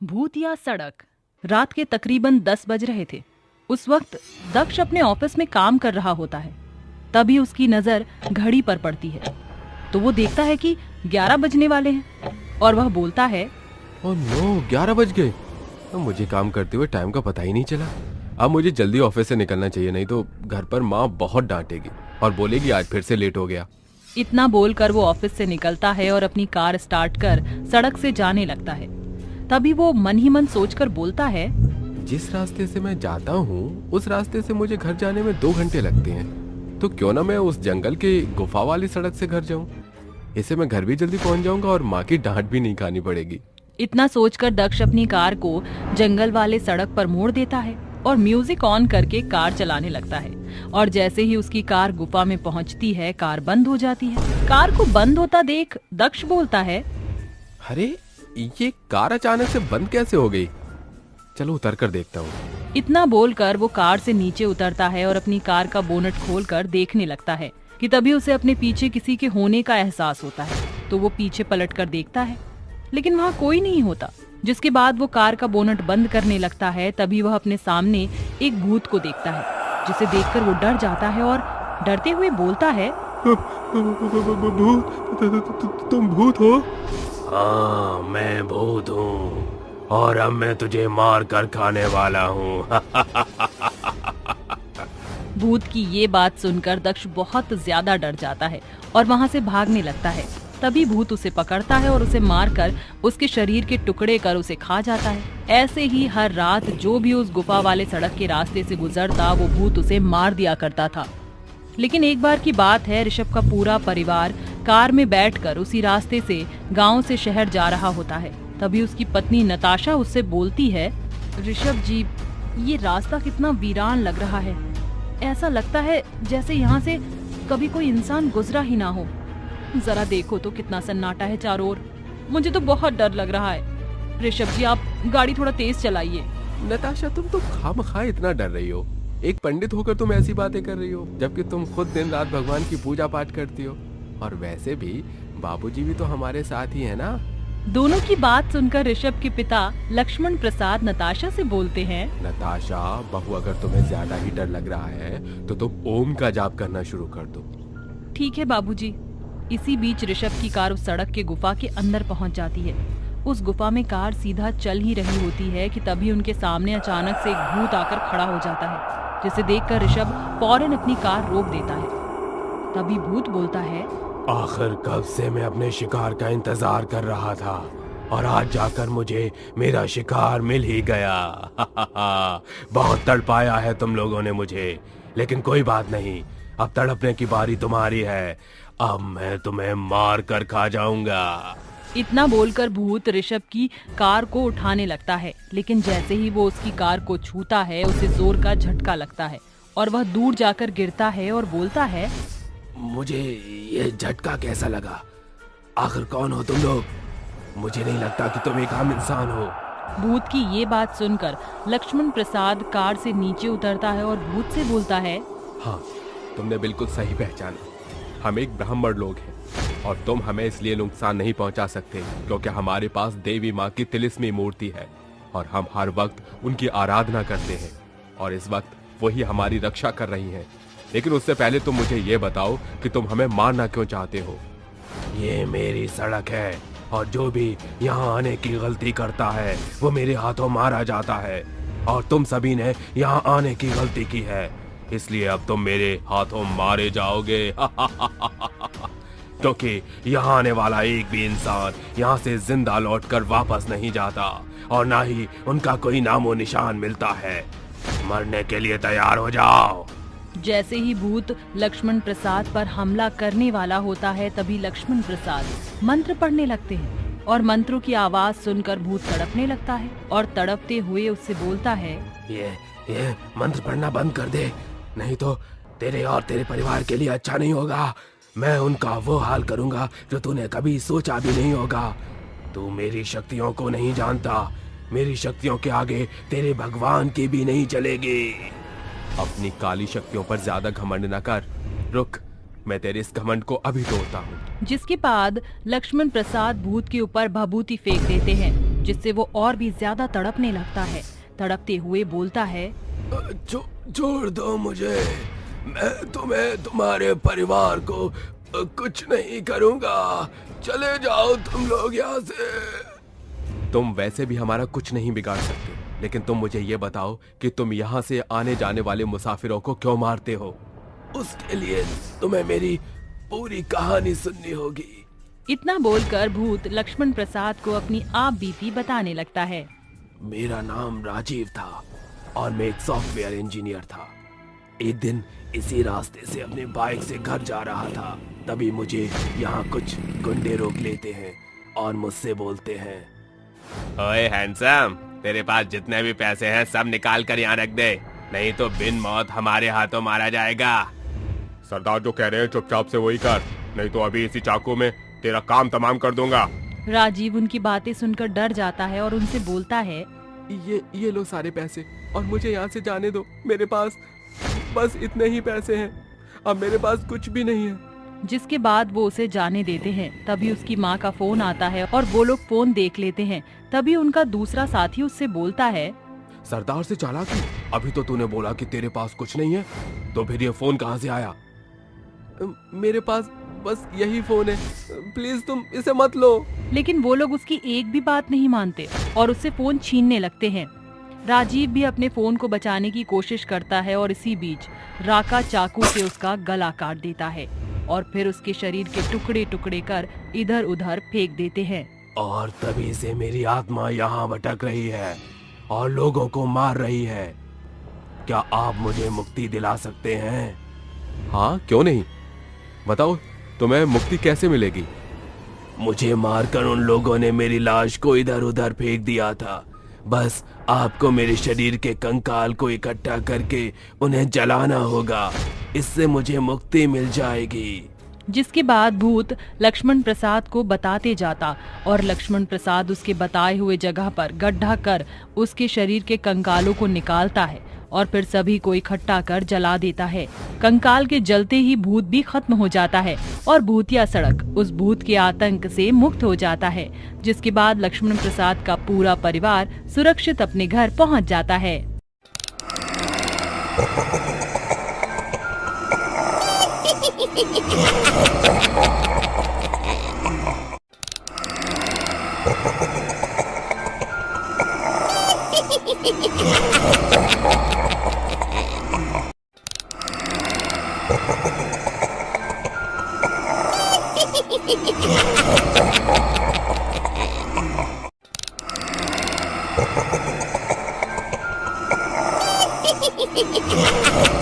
भूत या सड़क। रात के तकरीबन 10 बज रहे थे। उस वक्त दक्ष अपने ऑफिस में काम कर रहा होता है। तभी उसकी नजर घड़ी पर पड़ती है तो वो देखता है कि 11 बजने वाले हैं और वह बोलता है, ओह नो, 11 बज गए। अब मुझे काम करते हुए टाइम का पता ही नहीं चला। अब मुझे जल्दी ऑफिस से निकलना चाहिए, नहीं तो घर पर माँ बहुत डांटेगी और बोलेगी आज फिर से लेट हो गया। इतना बोलकर वो ऑफिस से निकलता है और अपनी कार स्टार्ट कर सड़क से जाने लगता है। तभी वो मन ही मन सोचकर बोलता है, जिस रास्ते से मैं जाता हूँ उस रास्ते से मुझे घर जाने में 2 घंटे लगते हैं, तो क्यों ना मैं उस जंगल के गुफा वाली सड़क से घर जाऊँ। इससे मैं घर भी जल्दी पहुँच जाऊंगा और माँ की डांट भी नहीं खानी पड़ेगी। इतना सोचकर दक्ष अपनी कार को जंगल वाले सड़क पर मोड़ देता है और म्यूजिक ऑन करके कार चलाने लगता है। और जैसे ही उसकी कार गुफा में पहुंचती है, कार बंद हो जाती है। कार को बंद होता देख दक्ष बोलता है, अरे ये कार अचानक से बंद कैसे हो गई? चलो उतर कर देखता हूँ। इतना बोलकर वो कार से नीचे उतरता है और अपनी कार का बोनट खोलकर देखने लगता है कि तभी उसे अपने पीछे किसी के होने का एहसास होता है। तो वो पीछे पलटकर देखता है लेकिन वहाँ कोई नहीं होता। जिसके बाद वो कार का बोनट बंद करने लगता है। तभी वह अपने सामने एक भूत को देखता है, जिसे देखकर वो डर जाता है और डरते हुए बोलता है, तुम भूत हो? हाँ, मैं भूत हूँ और अब मैं तुझे मार कर खाने वाला हूँ। भूत की ये बात सुनकर दक्ष बहुत ज्यादा डर जाता है और वहाँ से भागने लगता है। तभी भूत उसे पकड़ता है और उसे मारकर उसके शरीर के टुकड़े कर उसे खा जाता है। ऐसे ही हर रात जो भी उस गुफा वाले सड़क के रास्ते से गुजरता वो भूत उसे मार दिया करता था। लेकिन एक बार की बात है, ऋषभ का पूरा परिवार कार में बैठकर उसी रास्ते से गांव से शहर जा रहा होता है। तभी उसकी पत्नी नताशा उससे बोलती है, ऋषभ जी, ये रास्ता कितना वीरान लग रहा है। ऐसा लगता है जैसे यहाँ से कभी कोई इंसान गुजरा ही ना हो। जरा देखो तो कितना सन्नाटा है चारों ओर। मुझे तो बहुत डर लग रहा है। ऋषभ जी, आप गाड़ी थोड़ा तेज चलाइए। नताशा, तुम तो खामखा इतना डर रही हो। एक पंडित होकर तुम ऐसी बातें कर रही हो, जबकि तुम खुद दिन रात भगवान की पूजा पाठ करती हो। और वैसे भी बाबूजी भी तो हमारे साथ ही है ना। दोनों की बात सुनकर ऋषभ के पिता लक्ष्मण प्रसाद नताशा से बोलते हैं, नताशा बहू, अगर तुम्हें ज्यादा ही डर लग रहा है तो तुम ओम का जाप करना शुरू कर दो। ठीक है बाबूजी। इसी बीच ऋषभ की कार उस सड़क के गुफा के अंदर पहुंच जाती है। उस गुफा में कार सीधा चल ही रही होती है कि तभी उनके सामने अचानक से एक भूत आकर खड़ा हो जाता है, जिसे देखकर ऋषभ फौरन अपनी कार रोक देता है। तभी भूत बोलता है, आखिर कब से मैं अपने शिकार का इंतजार कर रहा था और आज जाकर मुझे मेरा शिकार मिल ही गया। बहुत तड़पाया है तुम लोगों ने मुझे, लेकिन कोई बात नहीं, अब तड़पने की बारी तुम्हारी है। अब मैं तुम्हें मार कर खा जाऊंगा। इतना बोलकर भूत ऋषभ की कार को उठाने लगता है, लेकिन जैसे ही वो उसकी कार को छूता है उसे जोर का झटका लगता है और वह दूर जाकर गिरता है और बोलता है, मुझे ये झटका कैसा लगा? आखिर कौन हो तुम लोग? मुझे नहीं लगता कि तुम एक आम इंसान हो। भूत की ये बात सुनकर लक्ष्मण प्रसाद कार से नीचे उतरता है और भूत से बोलता है, हाँ, तुमने बिल्कुल सही पहचाना। हम एक ब्राह्मण लोग हैं और तुम हमें इसलिए नुकसान नहीं पहुंचा सकते क्योंकि हमारे पास देवी माँ की तिलिस्मी मूर्ति है और हम हर वक्त उनकी आराधना करते हैं और इस वक्त वही हमारी रक्षा कर रही हैं। लेकिन उससे पहले तुम मुझे ये बताओ कि तुम हमें मारना क्यों चाहते हो? ये मेरी सड़क है और जो भी यहाँ आने की गलती करता है वो मेरे हाथों मारा जाता है और तुम सभी ने यहाँ आने की गलती की है, इसलिए अब तुम मेरे हाथों मारे जाओगे। क्योंकि यहाँ आने वाला एक भी इंसान यहाँ से जिंदा लौटकर वापस नहीं जाता और ना ही उनका कोई नामो निशान मिलता है। मरने के लिए तैयार हो जाओ। जैसे ही भूत लक्ष्मण प्रसाद पर हमला करने वाला होता है तभी लक्ष्मण प्रसाद मंत्र पढ़ने लगते हैं और मंत्रों की आवाज सुनकर भूत तड़पने लगता है और तड़पते हुए उससे बोलता है, ये मंत्र पढ़ना बंद कर दे, नहीं तो तेरे और तेरे परिवार के लिए अच्छा नहीं होगा। मैं उनका वो हाल करूंगा जो तूने कभी सोचा भी नहीं होगा। तू मेरी शक्तियों को नहीं जानता, मेरी शक्तियों के आगे तेरे भगवान की भी नहीं चलेगी। अपनी काली शक्तियों पर ज्यादा घमंड न कर। रुक, मैं तेरे इस घमंड को अभी तोड़ता हूँ। जिसके बाद लक्ष्मण प्रसाद भूत के ऊपर भभूति फेंक देते हैं जिससे वो और भी ज्यादा तड़पने लगता है। तड़पते हुए बोलता है, छोड़ दो मुझे, मैं तुम्हें तुम्हारे परिवार को कुछ नहीं करूंगा, चले जाओ तुम लोग यहाँ से। तुम वैसे भी हमारा कुछ नहीं बिगाड़ सकते, लेकिन तुम मुझे ये बताओ कि तुम यहाँ से आने जाने वाले मुसाफिरों को क्यों मारते हो? उसके लिए तुम्हें मेरी पूरी कहानी सुननी होगी। इतना बोलकर भूत लक्ष्मण प्रसाद को अपनी आप बीती बताने लगता है। मेरा नाम राजीव था और मैं एक सॉफ्टवेयर इंजीनियर था। एक दिन इसी रास्ते से अपने बाइक से घर जा रहा था, तभी मुझे यहाँ कुछ गुंडे रोक लेते हैं और मुझसे बोलते हैं, ओए हैंडसम, तेरे पास जितने भी पैसे हैं सब निकाल कर यहाँ रख दे, नहीं तो बिन मौत हमारे हाथों मारा जाएगा। सरदार जो कह रहे हैं चुपचाप से वही कर, नहीं तो अभी इसी चाकू में तेरा काम तमाम कर दूंगा। राजीव उनकी बातें सुनकर डर जाता है और उनसे बोलता है, ये लो सारे पैसे और मुझे यहाँ से जाने दो। मेरे पास बस इतने ही पैसे हैं, अब मेरे पास कुछ भी नहीं है। जिसके बाद वो उसे जाने देते हैं। तभी उसकी माँ का फोन आता है और वो लोग फोन देख लेते हैं। तभी उनका दूसरा साथी उससे बोलता है, सरदार से चालाकी, अभी तो तूने बोला कि तेरे पास कुछ नहीं है, तो फिर ये फोन कहाँ से आया? मेरे पास बस यही फोन है, प्लीज तुम इसे मत लो। लेकिन वो लोग उसकी एक भी बात नहीं मानते और उससे फोन छीनने लगते हैं। राजीव भी अपने फोन को बचाने की कोशिश करता है और इसी बीच राका चाकू से उसका गला काट देता है और फिर उसके शरीर के टुकड़े टुकड़े कर इधर उधर फेंक देते हैं। और तभी से मेरी आत्मा यहाँ भटक रही है और लोगों को मार रही है। क्या आप मुझे मुक्ति दिला सकते हैं? हाँ, क्यों नहीं, बताओ तुम्हें मुक्ति कैसे मिलेगी? मुझे मारकर उन लोगों ने मेरी लाश को इधर उधर फेंक दिया था। बस आपको मेरे शरीर के कंकाल को इकट्ठा करके उन्हें जलाना होगा, इससे मुझे मुक्ति मिल जाएगी। जिसके बाद भूत लक्ष्मण प्रसाद को बताते जाता और लक्ष्मण प्रसाद उसके बताए हुए जगह पर गड्ढा कर उसके शरीर के कंकालों को निकालता है और फिर सभी को इकट्ठा कर जला देता है। कंकाल के जलते ही भूत भी खत्म हो जाता है और भूतिया सड़क उस भूत के आतंक से मुक्त हो जाता है। जिसके बाद लक्ष्मण प्रसाद का पूरा परिवार सुरक्षित अपने घर पहुंच जाता है। Ha ha ha!